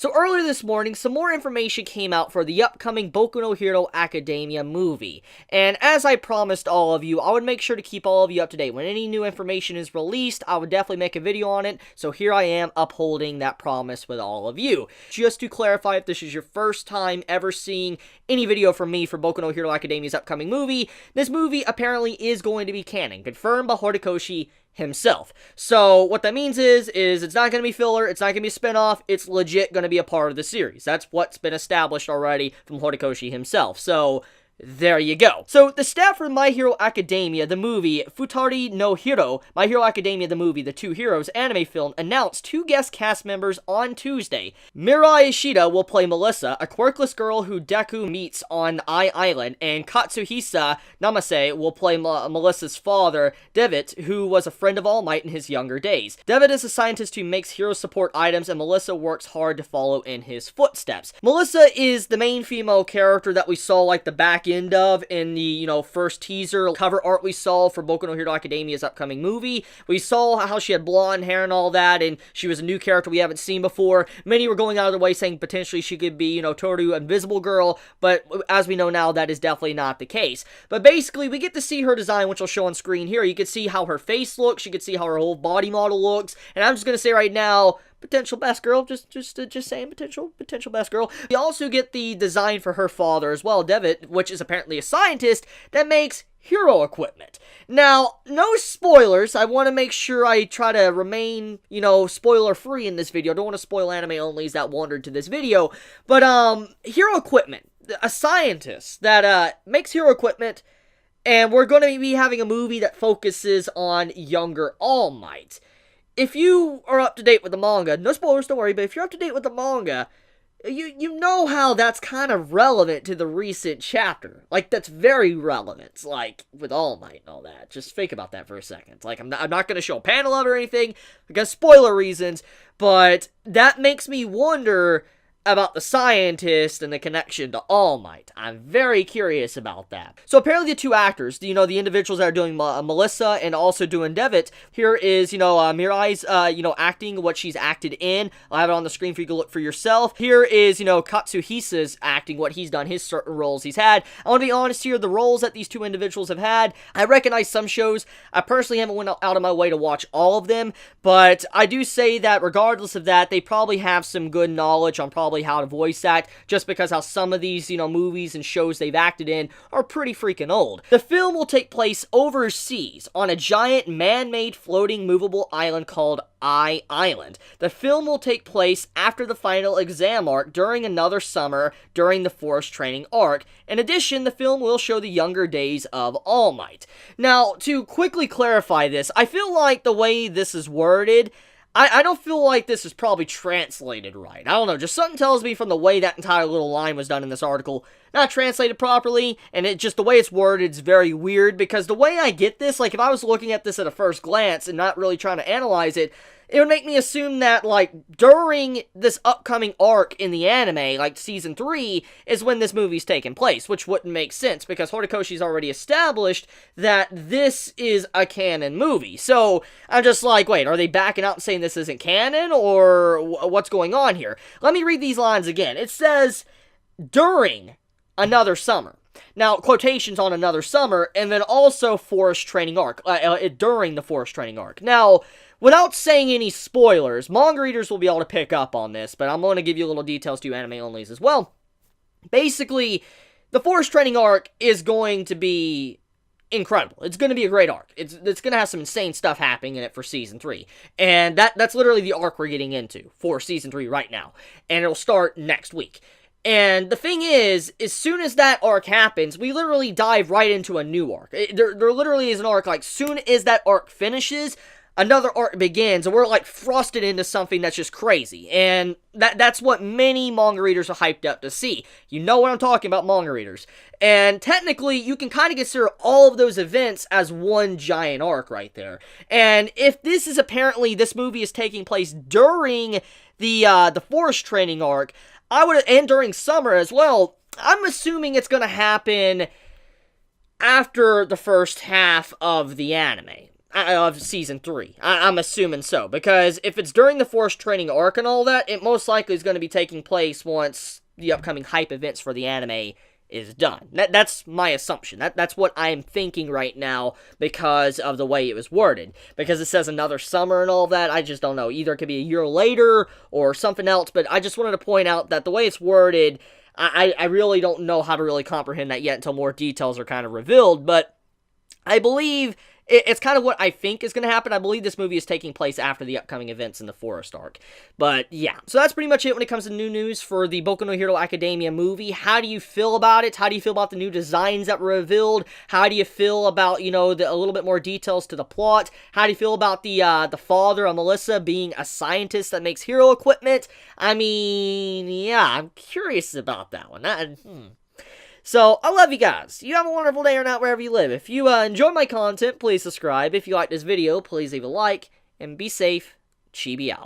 So earlier this morning, some more information came out for the upcoming Boku no Hero Academia movie. And as I promised all of you, I would make sure to keep all of you up to date. When any new information is released, I would definitely make a video on it. So here I am upholding that promise with all of you. Just to clarify, if this is your first time ever seeing any video from me for Boku no Hero Academia's upcoming movie, this movie apparently is going to be canon, confirmed by Horikoshi himself. So what that means is it's not going to be filler, it's not going to be a spinoff, it's legit going to be a part of the series. That's what's been established already from Horikoshi himself. So there you go. So, the staff for My Hero Academia, the movie, Futari no Hero, My Hero Academia, the movie, The Two Heroes anime film, announced 2 guest cast members on Tuesday. Mirai Ishida will play Melissa, a quirkless girl who Deku meets on Island, and Katsuhisa Namase will play Melissa's father, David, who was a friend of All Might in his younger days. David is a scientist who makes hero support items, and Melissa works hard to follow in his footsteps. Melissa is the main female character that we saw, like, the back end of in the, first teaser cover art we saw for Boku no Hero Academia's upcoming movie. We saw how she had blonde hair and all that, and she was a new character we haven't seen before. Many were going out of their way saying potentially she could be, Toru Invisible Girl, but as we know now, that is definitely not the case. But basically, we get to see her design, which I'll show on screen here. You can see how her face looks, you can see how her whole body model looks, and I'm just gonna say right now, potential best girl, just saying, potential best girl. We also get the design for her father as well, David, which is apparently a scientist that makes hero equipment. Now, no spoilers. I want to make sure I try to remain, spoiler free in this video. I don't want to spoil anime onlys that wandered to this video, but hero equipment, a scientist that makes hero equipment, and we're going to be having a movie that focuses on younger All Might. If you are up to date with the manga, no spoilers, don't worry, but if you're up to date with the manga, you know how that's kind of relevant to the recent chapter. Like, that's very relevant, like, with All Might and all that. Just think about that for a second. Like, I'm not going to show a panel of it or anything, because spoiler reasons, but that makes me wonder about the scientist and the connection to All Might. I'm very curious about that. So apparently the 2 actors, the individuals that are doing Melissa and also doing Devitt, here is, Mirai's, acting what she's acted in. I'll have it on the screen for you to look for yourself. Here is, Katsuhisa's acting, what he's done, his certain roles he's had. I want to be honest here, the roles that these 2 individuals have had, I recognize some shows. I personally haven't went out of my way to watch all of them, but I do say that regardless of that, they probably have some good knowledge on probably how to voice act, just because how some of these, movies and shows they've acted in are pretty freaking old. The film will take place overseas on a giant man-made floating movable island called Island. The film will take place after the final exam arc during another summer during the forest training arc. In addition, the film will show the younger days of All Might. Now, to quickly clarify this, I feel like the way this is worded, I don't feel like this is probably translated right. I don't know, just something tells me from the way that entire little line was done in this article, not translated properly, and the way it's worded is very weird, because the way I get this, like, if I was looking at this at a first glance and not really trying to analyze it, it would make me assume that, like, during this upcoming arc in the anime, like Season 3, is when this movie's taking place, which wouldn't make sense, because Horikoshi's already established that this is a canon movie. So, I'm just like, wait, are they backing out and saying this isn't canon, or what's going on here? Let me read these lines again. It says, during another summer. Now, quotations on another summer, and then also forest training arc, during the forest training arc. Now, without saying any spoilers, manga readers will be able to pick up on this, but I'm going to give you little details to you anime onlys as well. Basically, the forest training arc is going to be incredible. It's going to be a great arc. It's going to have some insane stuff happening in it for Season 3. And that's literally the arc we're getting into for Season 3 right now. And it'll start next week. And the thing is, as soon as that arc happens, we literally dive right into a new arc. There literally is an arc, like, soon as that arc finishes, another arc begins, and we're, like, thrusted into something that's just crazy. And that's what many manga readers are hyped up to see. You know what I'm talking about, manga readers. And technically, you can kind of consider all of those events as one giant arc right there. And if this movie is taking place during the forest training arc, and during summer as well, I'm assuming it's going to happen after the first half of the anime. of Season 3. I'm assuming so, because if it's during the Force training arc and all that, it most likely is going to be taking place once the upcoming hype events for the anime is done. That's my assumption. That's what I'm thinking right now because of the way it was worded. Because it says another summer and all that, I just don't know. Either it could be a year later or something else, but I just wanted to point out that the way it's worded, I really don't know how to really comprehend that yet until more details are kind of revealed, but I believe it's kind of what I think is going to happen. I believe this movie is taking place after the upcoming events in the Forest arc. But yeah, so that's pretty much it when it comes to new news for the Boku no Hero Academia movie. How do you feel about it? How do you feel about the new designs that were revealed? How do you feel about, you know, a little bit more details to the plot? How do you feel about the father of Melissa being a scientist that makes hero equipment? I mean, yeah, I'm curious about that one. So, I love you guys. You have a wonderful day or night wherever you live. If you enjoy my content, please subscribe. If you like this video, please leave a like. And be safe. Chibi out.